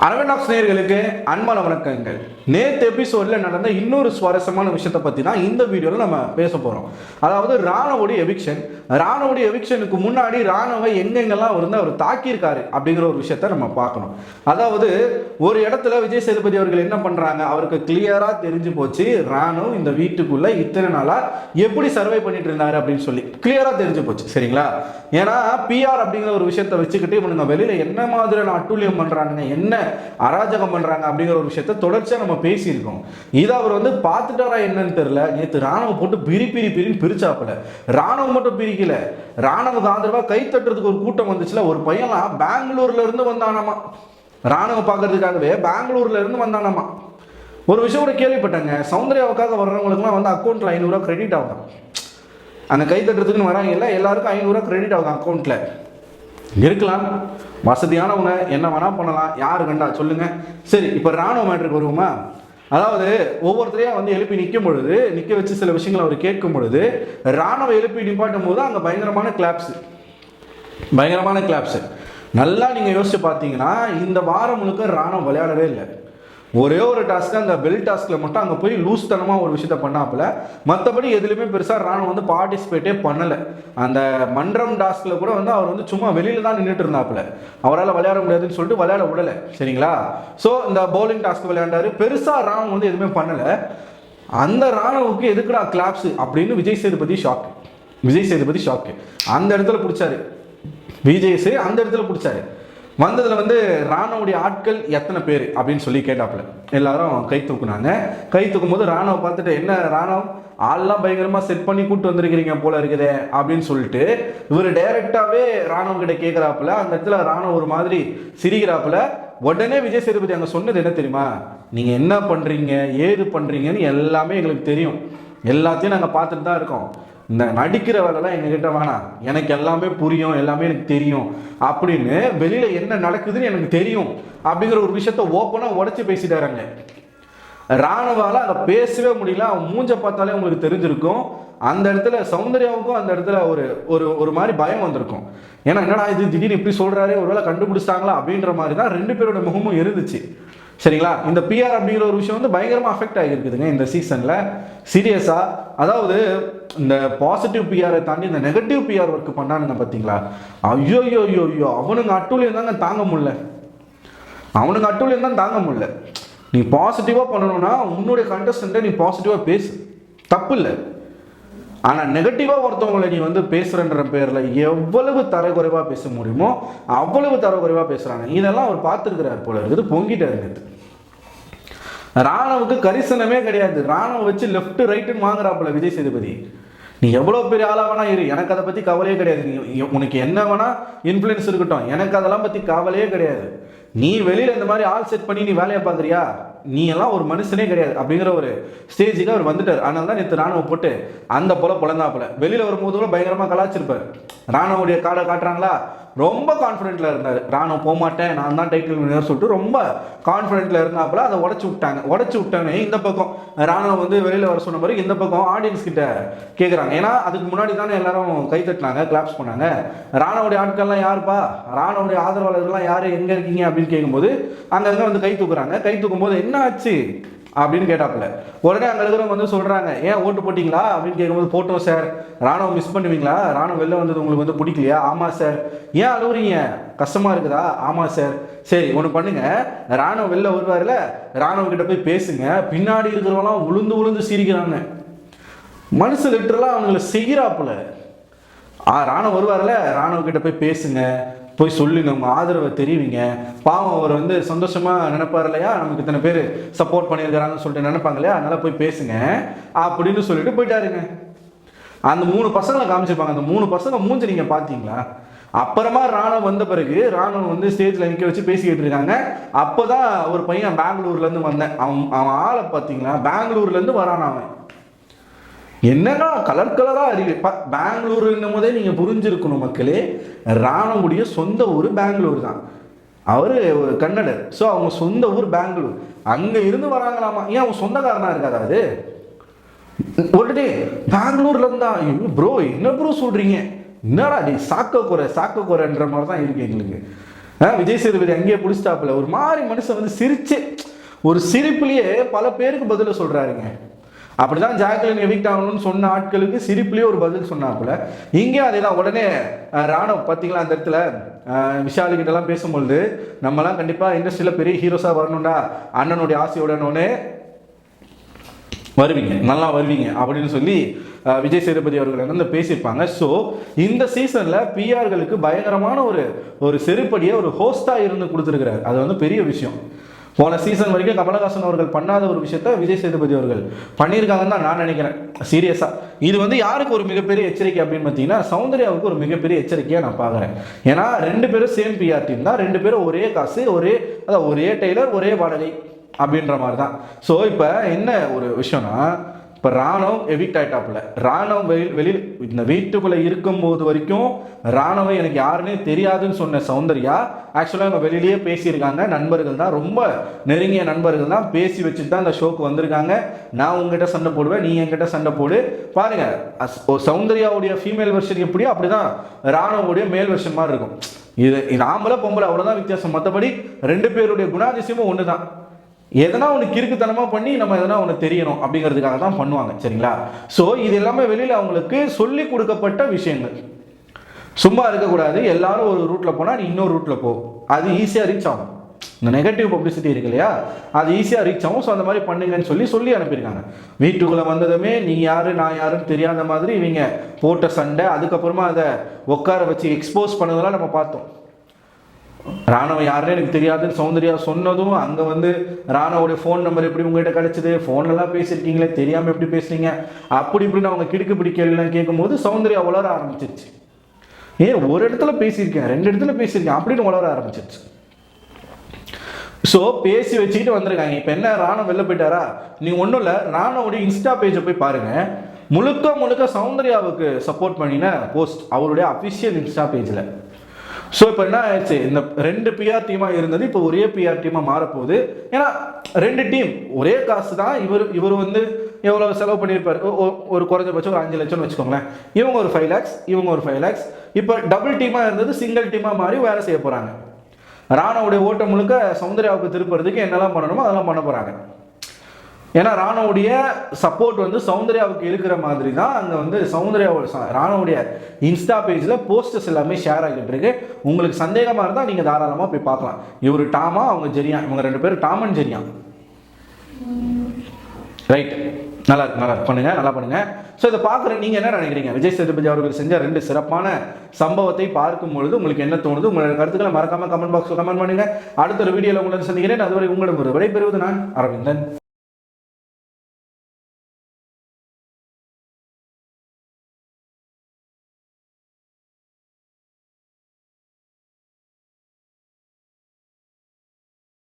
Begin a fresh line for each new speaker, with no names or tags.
அரவணாக்ஸ் நேயர்களுக்கு அன்பான வணக்கங்கள். நேற்று எபிசோட்ல நடந்த இன்னொரு சுவாரஸ்யமான விஷயத்தை பற்றி தான் இந்த வீடியோவில் நம்ம பேச போகிறோம். அதாவது ராணுவோடைய எவிக்ஷனுக்கு முன்னாடி ராணுவை எங்கெங்கெல்லாம் வந்து அவர் தாக்கியிருக்காரு அப்படிங்கிற ஒரு விஷயத்த நம்ம பார்க்கணும். அதாவது ஒரு இடத்துல விஜய் சேதுபதி அவர்கள் என்ன பண்ணுறாங்க, அவருக்கு கிளியராக தெரிஞ்சு போச்சு ராணுவ இந்த வீட்டுக்குள்ளே இத்தனை நாளாக எப்படி சர்வை பண்ணிட்டு இருந்தாரு அப்படின்னு சொல்லி கிளியராக தெரிஞ்சு போச்சு. சரிங்களா? ஏன்னா பிஆர் அப்படிங்கிற ஒரு விஷயத்தை வச்சுக்கிட்டு இவனுங்க வெளியில் என்ன மாதிரியான அட்டூழியம் பண்ணுறாங்க, என்ன அராஜகம் பண்றாங்க அப்படிங்கிற ஒரு விஷயத்தை தொடர்ச்சியா நம்ம பேசியிருக்கோம். இதை அவர் வந்து பார்த்துட்டாரா என்னன்னு தெரியல. நேற்று ராணுவ போட்டு பிரின்னு பிரிச்சாப்புல. ராணுவம் மட்டும் பிரிக்கல, ராணுவக்கு ஆதரவா கை தட்டுறதுக்கு ஒரு கூட்டம் வந்துச்சுல. ஒரு பையன்லாம் பெங்களூர்ல இருந்து வந்தானாமா, ராணுவ பார்க்கறதுக்காகவே பெங்களூர்ல இருந்து வந்தானாமா. ஒரு விஷயம் கூட கேள்விப்பட்டாங்க, சௌந்தர்யாவுக்காக வர்றவங்களுக்குலாம் வந்து அக்கௌண்ட்ல 500 ரூபா கிரெடிட் ஆகும். அந்த கை தட்டுறதுக்குன்னு வராங்க இல்லை, எல்லாருக்கும் 500 ரூபா கிரெடிட் ஆகும் அக்கௌண்ட்ல. இருக்கலாம், வசதியானவங்க என்ன வேணா பண்ணலாம், யாரு கண்டா சொல்லுங்க. சரி, இப்போ ராணுவ மேட்ருக்கு வருவோமா? அதாவது ஒவ்வொருத்தரையா வந்து எழுப்பி நிற்க வச்சு சில விஷயங்களை அவர் கேட்கும் பொழுது, ராணுவ எழுப்பி நிப்பாட்டும் போது அங்கே பயங்கரமான கிளாப்ஸ். நல்லா நீங்கள் யோசிச்சு பார்த்தீங்கன்னா இந்த வாரம் முழுக்க ராணுவம் விளையாடவே இல்லை. ஒரே ஒரு டாஸ்க்கு, அந்த பெல் டாஸ்கில் மட்டும் அங்கே போய் லூஸ் தனமாக ஒரு விஷயத்த பண்ணாப்புல. மற்றபடி எதுலையுமே பெருசாக ராணுவம் வந்து பார்ட்டிசிபேட்டே பண்ணலை. அந்த மன்றம் டாஸ்கில் கூட வந்து அவர் வந்து சும்மா வெளியில் தான் நின்றுட்டு இருந்தாப்புல. அவரால் விளையாட முடியாதுன்னு சொல்லிட்டு விளையாட விடலை. சரிங்களா? ஸோ இந்த பவுலிங் டாஸ்க் விளையாண்டாரு. பெருசாக ராணுவம் வந்து எதுவுமே பண்ணலை. அந்த ராணுவுக்கு எதுக்குடா கிளாப்ஸ் அப்படின்னு விஜய் சேதுபதி ஷாக்கு. அந்த இடத்துல பிடிச்சாரு அந்த இடத்துல பிடிச்சாரு. வந்ததில் வந்து ராணுவுடைய ஆட்கள் எத்தனை பேர் அப்படின்னு சொல்லி கேட்டாப்புல. எல்லாரும் கை தூக்குனாங்க. கை தூக்கும் போது ராணுவ பார்த்துட்டு, என்ன ராணுவம் ஆள்லாம் பயங்கரமாக செட் பண்ணி கூப்பிட்டு வந்திருக்கிறீங்க போல இருக்குதே அப்படின்னு சொல்லிட்டு இவர் டைரக்டாகவே ராணுவ கிட்ட கேட்குறாப்புல. அந்த இடத்துல ராணுவ ஒரு மாதிரி சிரிக்கிறாப்புல. உடனே விஜய் சேதுபதி அங்கே சொன்னது என்ன தெரியுமா? நீங்கள் என்ன பண்ணுறீங்க, ஏது பண்ணுறீங்கன்னு எல்லாமே எங்களுக்கு தெரியும், எல்லாத்தையும் நாங்கள் பார்த்துட்டு தான் இருக்கோம். இந்த நடிக்கிற வேலைலாம் எங்ககிட்ட வேணாம், எனக்கு எல்லாமே புரியும், எல்லாமே எனக்கு தெரியும் அப்படின்னு, வெளியில் என்ன நடக்குதுன்னு எனக்கு தெரியும் அப்படிங்கிற ஒரு விஷயத்த ஓப்பனாக உடச்சி பேசிட்டாருங்க. ராணுவால் அங்கே பேசவே முடியல. அவன் மூஞ்ச பார்த்தாலே உங்களுக்கு தெரிஞ்சிருக்கும். அந்த இடத்துல சௌந்தர்யாவுக்கும் அந்த இடத்துல ஒரு மாதிரி பயம் வந்திருக்கும். ஏன்னா என்னடா இது திடீர்னு இப்படி சொல்கிறாரு, ஒருவேளை கண்டுபிடிச்சிட்டாங்களா அப்படின்ற மாதிரி தான் ரெண்டு பேரோட முகமும் இருந்துச்சு. சரிங்களா? இந்த பிஆர் அப்படிங்கிற ஒரு விஷயம் வந்து பயங்கரமாக அஃபெக்ட் ஆகியிருக்குதுங்க இந்த சீசனில். சீரியஸாக, அதாவது இந்த பாசிட்டிவ் பிஆரை தாண்டி இந்த நெகட்டிவ் பிஆர் ஒர்க் பண்ணானுங்க பார்த்தீங்களா? ஐயோ, அவனுங்க அட்டூழியம் தாங்க தாங்க முடியல. நீ பாசிட்டிவாக பண்ணணும்னா உன்னுடைய கண்டஸ்டண்ட்டை நீ பாசிட்டிவாக பேசு, தப்பு இல்லை. ஆனால் நெகட்டிவாக ஒருத்தவங்களை நீ வந்து பேசுகிறன்ற பேரில் எவ்வளவு தரக்குறைவாக பேச முடியுமோ அவ்வளவு தரக்குறைவாக பேசுகிறாங்க. இதெல்லாம் அவர் பார்த்துருக்கிறார் போல இருக்குது. பொங்கிட்டாரு. ராணுவுக்கு கரிசனமே கிடையாது. ராணுவ வச்சு லெஃப்ட் ரைட்டுன்னு வாங்குறாப்புல விஜய் சேதுபதி. நீ எவ்வளோ பெரிய ஆளாக வேணா இரு, எனக்கு அதை பற்றி கவலையே கிடையாது. நீ உனக்கு என்ன வேணா இன்ஃப்ளூயன்ஸ் இருக்கட்டும், எனக்கு அதெல்லாம் பற்றி கவலையே கிடையாது. நீ வெளியில் இந்த மாதிரி ஆள் செட் பண்ணி நீ வேலையை பார்க்குறியா, நீ எல்லாம் ஒரு மனுஷனே கிடையாது அப்படிங்கிற ஒரு ஸ்டேஜுக்கு அவர் வந்துட்டார். அதனால தான் நேற்று ராணுவ போட்டு அந்த போல பொழந்தாப்புல. வெளியில் வரும்போது கூட பயங்கரமாக கலாச்சிருப்பார். ராணுவுடைய கார்டை காட்டுறாங்களா, ரொம்ப கான்ஃபிடென்ட்ல இருந்தார். ராணுவ போகமாட்டேன், நான் தான் டைட்டில் வின்னர் சொல்லிட்டு ரொம்ப கான்ஃபிடென்ட்ல இருந்தாப்புல. அதை உடச்சு விட்டாங்க. இந்த பக்கம் ராணுவ வந்து வெளியில் வர சொன்ன பிறகு இந்த பக்கம் ஆடியன்ஸ் கிட்ட கேட்குறாங்க. ஏன்னா அதுக்கு முன்னாடி தானே எல்லாரும் கை தட்டினாங்க, கிளாப்ஸ் பண்ணாங்க. ராணுவுடைய ஆட்கள்லாம் யாருப்பா, ராணுவுடைய ஆதரவாளர்கள்லாம் யாரு, எங்கே இருக்கீங்க அப்படின்னு கேட்கும்போது அங்கங்கே வந்து கை தூக்குறாங்க. கை தூக்கும் போது என்ன ஆச்சு அப்படின்னு கேட்டாப்புல. உடனே அங்கே இருக்கிறவங்க வந்து சொல்கிறாங்க, ஏன் ஓட்டு போட்டிங்களா அப்படின்னு கேட்கும்போது, போட்டோம் சார். ராணுவம் மிஸ் பண்ணுவீங்களா, ராணுவம் வெளில வந்தது உங்களுக்கு வந்து பிடிக்கலையா? ஆமாம் சார். ஏன் அழுவுறீங்க, கஷ்டமாக இருக்குதா? ஆமாம் சார். சரி, ஒன்று பண்ணுங்க, ராணுவம் வெளில வருவார்ல, ராணுவ கிட்ட போய் பேசுங்க. பின்னாடி இருக்கிறவங்களாம் உளுந்து சிரிக்கிறாங்க. மனுஷ லிட்டரலாக அவங்களை செய்கிறாப்புல. ராணுவம் வருவார்ல, ராணுவ கிட்ட போய் பேசுங்க, போய் சொல்லுங்க, உங்கள் ஆதரவை தெரிவிங்க. பாவம், அவர் வந்து சந்தோஷமாக நினைப்பார் இல்லையா, நமக்கு இத்தனை பேர் சப்போர்ட் பண்ணியிருக்கிறாங்கன்னு சொல்லிட்டு நினைப்பாங்க இல்லையா, அதனால் போய் பேசுங்க அப்படின்னு சொல்லிட்டு போயிட்டாருங்க. அந்த 3 பசங்களை காமிச்சிருப்பாங்க. அந்த 3 பசங்க மூஞ்சி நீங்கள் பார்த்தீங்களா? அப்புறமா ராணுவம் வந்த பிறகு ராணுவம் வந்து ஸ்டேஜில் நிற்க வச்சு பேசிக்கிட்டு இருக்காங்க. அப்போ தான் ஒரு பையன் பெங்களூர்லேருந்து வந்தேன், அவன் ஆளை பார்த்தீங்களா, பெங்களூர்லேருந்து வரான். அவன் என்னன்னா கலரா அறிவு. பெங்களூருன்னும் போதே நீங்க புரிஞ்சிருக்கணும் மக்களே, ராணுவுடைய சொந்த ஊர் பெங்களூர் தான். அவரு ஒரு கன்னடர். ஸோ அவங்க சொந்த ஊர் பெங்களூர். அங்க இருந்து வராங்களாமா. ஏன் அவங்க சொந்தக்காரனா இருக்காதா? அது உடனே பெங்களூர்ல இருந்தா ப்ரோ, என்ன ப்ரோ சொல்றீங்க, என்னடா நீ சாக்க குறைன்ற மாதிரி தான் இருக்கு எங்களுக்கு. விஜய் சேதுபதி அங்கேயே பிடிச்சிட்டாப்புல. ஒரு மாதிரி மனுஷன் வந்து சிரிச்சு ஒரு சிரிப்புலேயே பல பேருக்கு பதில சொல்றாருங்க. அப்படிதான் ஜாக்லின் எவிக்ட் ஆகணும்னு சொன்ன ஆட்களுக்கு சிரிப்புலேயே ஒரு பதில் சொன்னாப்புல. இங்கே அதே தான். உடனே ராணுவ பார்த்தீங்களா அந்த இடத்துல விஷாலிகிட்டலாம் பேசும்பொழுது, நம்மலாம் கண்டிப்பாக இண்டஸ்ட்ரியில் பெரிய ஹீரோஸாக வரணும்டா, அண்ணனுடைய ஆசையுடனே வருவீங்க, நல்லா வருவீங்க அப்படின்னு சொல்லி விஜய் சேதுபதி அவர்கள் வந்து பேசியிருப்பாங்க. ஸோ இந்த சீசனில் பிஆர்களுக்கு பயங்கரமான ஒரு செருப்படியை ஒரு ஹோஸ்டாக இருந்து கொடுத்துருக்கிறார். அது வந்து பெரிய விஷயம். போன சீசன் வரைக்கும் கமலஹாசன் அவர்கள் பண்ணாத ஒரு விஷயத்த விஜய் சேதுபதி அவர்கள் பண்ணியிருக்காங்கன்னு தான் நான் நினைக்கிறேன் சீரியஸாக. இது வந்து யாருக்கு ஒரு மிகப்பெரிய எச்சரிக்கை அப்படின்னு பார்த்தீங்கன்னா, சௌந்தர்யாவுக்கு ஒரு மிகப்பெரிய எச்சரிக்கையாக நான் பார்க்குறேன். ஏன்னா 2 பேரும் சேம் பிஆர் டீம் தான், 2 பேரும் ஒரே காசு, ஒரே டெய்லர், ஒரே வாடகை அப்படின்ற மாதிரி தான். ஸோ இப்போ என்ன ஒரு விஷயம்னா, இப்போ ராணுவ எவிக்ட் ஆகிட்டாப்புல. ராணுவ வெளியில் இந்த வீட்டுக்குள்ளே இருக்கும்போது வரைக்கும் ராணுவ எனக்கு யாருன்னே தெரியாதுன்னு சொன்ன சௌந்தர்யா ஆக்சுவலாக அவங்க வெளியிலேயே பேசியிருக்காங்க. நண்பர்கள் தான், ரொம்ப நெருங்கிய நண்பர்கள் தான், பேசி வச்சுட்டு தான் இந்த ஷோக்கு வந்திருக்காங்க. நான் உங்ககிட்ட சண்டை போடுவேன், நீ என்கிட்ட சண்டை போடு. பாருங்க, சௌந்தர்யாவுடைய ஃபீமேல் வெர்ஷன் எப்படியோ அப்படிதான் ராணுவோடைய மேல் வெர்ஷன் மாதிரி இருக்கும். இது ஆம்பளை பொம்பளை அவ்வளோதான் வித்தியாசம். மற்றபடி 2 பேருடைய குணாதிசயமும் ஒன்று தான். எதனா ஒன்று கிறுக்குத்தனமாக பண்ணி நம்ம எதனா ஒன்று தெரியணும் அப்படிங்கிறதுக்காக தான் பண்ணுவாங்க, சரிங்களா? ஸோ இது எல்லாமே வெளியில் அவங்களுக்கு சொல்லி கொடுக்கப்பட்ட விஷயங்கள். சும்மா இருக்கக்கூடாது, எல்லாரும் ஒரு ரூட்டில் போனால் நீ இன்னொரு ரூட்டில் போ, அது ஈஸியாக ரீச் ஆகும். இந்த நெகட்டிவ் பப்ளிசிட்டி இருக்கு இல்லையா, அது ஈஸியாக ரீச் ஆகும். ஸோ அந்த மாதிரி பண்ணுங்கன்னு சொல்லி அனுப்பியிருக்காங்க. வீட்டுக்குள்ளே வந்ததுமே நீ யாரு நான் யாருன்னு தெரியாத மாதிரி இவங்க போட்ட சண்டை, அதுக்கப்புறமா அதை உட்கார வச்சு எக்ஸ்போஸ் பண்ணதெல்லாம் நம்ம பார்த்தோம். ராணுவ யாருன்னு எனக்கு தெரியாதுன்னு சௌந்தர்யா சொன்னதும், அங்கே வந்து ராணுவோடைய ஃபோன் நம்பர் எப்படி உங்கள்கிட்ட கிடச்சிது, ஃபோன்லாம் பேசியிருக்கீங்களே, தெரியாமல் எப்படி பேசுறீங்க, அப்படி இப்படின்னு அவங்க கிடுக்கு பிடி கேள்விலாம் கேட்கும்போது சௌந்தர்யா வளர ஆரம்பிச்சிருச்சு. ஒரு இடத்துல பேசியிருக்கேன், 2 இடத்துல பேசியிருக்கேன் அப்படின்னு வளர ஆரம்பிச்சிருச்சு. ஸோ பேசி வச்சுக்கிட்டு வந்திருக்காங்க. இப்போ என்ன, ராணுவ வெளில போயிட்டாரா? நீங்கள் ஒன்றும் இல்லை, ராணுவோடைய இன்ஸ்டா பேஜை போய் பாருங்கள். முழுக்க சௌந்தர்யாவுக்கு சப்போர்ட் பண்ணின போஸ்ட் அவருடைய அஃபிஷியல் இன்ஸ்டா பேஜில். ஸோ இப்போ என்ன ஆயிடுச்சு, இந்த 2 பிஆர் டீமாக இருந்தது இப்போ ஒரே பிஆர் டீமாக மாறப்போகுது. ஏன்னா 2 டீம் ஒரே காசு தான். இவர் வந்து எவ்வளோ செலவு பண்ணியிருப்பார், ஒரு குறைஞ்சபட்சம் ஒரு 5 லட்சம்னு வச்சுக்கோங்களேன். இவங்க ஒரு 5 lakhs, இவங்க ஒரு 5 lakhs. இப்போ டபுள் டீமாக இருந்தது சிங்கிள் டீமாக மாறி வேலை செய்ய போகிறாங்க. ராணுவோடைய ஓட்டம் முழுக்க சௌந்தர்யாவுக்கு திருப்புறதுக்கு என்னெல்லாம் பண்ணணுமோ அதெல்லாம் பண்ண போகிறாங்க. ஏன்னா ராணுவோடைய சப்போர்ட் வந்து சௌந்தர்யாவுக்கு இருக்கிற மாதிரி தான் அங்கே வந்து ராணுவோடைய இன்ஸ்டா பேஜில் போஸ்டர்ஸ் எல்லாமே ஷேர் ஆகிட்டு இருக்கு. உங்களுக்கு சந்தேகமாக இருந்தால் நீங்கள் தாராளமாக போய் பார்க்கலாம். இவர் டாமா, அவங்க ஜெரியா, இவங்க 2 பேரும் டாம் அண்ட் ஜெரியா. ரைட், நல்லா பண்ணுங்க. ஸோ இதை பார்க்குற நீங்கள் என்ன நினைக்கிறீங்க? விஜய் சேதுபதி அவர்கள் செஞ்ச 2 சிறப்பான சம்பவத்தை பார்க்கும் பொழுது உங்களுக்கு என்ன தோணுது? உங்களோட கருத்துக்களை மறக்காம கமெண்ட் பாக்ஸில் கமெண்ட் பண்ணுங்க. அடுத்த ஒரு வீடியோவில் உங்களை சந்திக்கிறேன். அதுவரை உங்களிடம் விடைபெறுவது நான் அரவிந்தன்.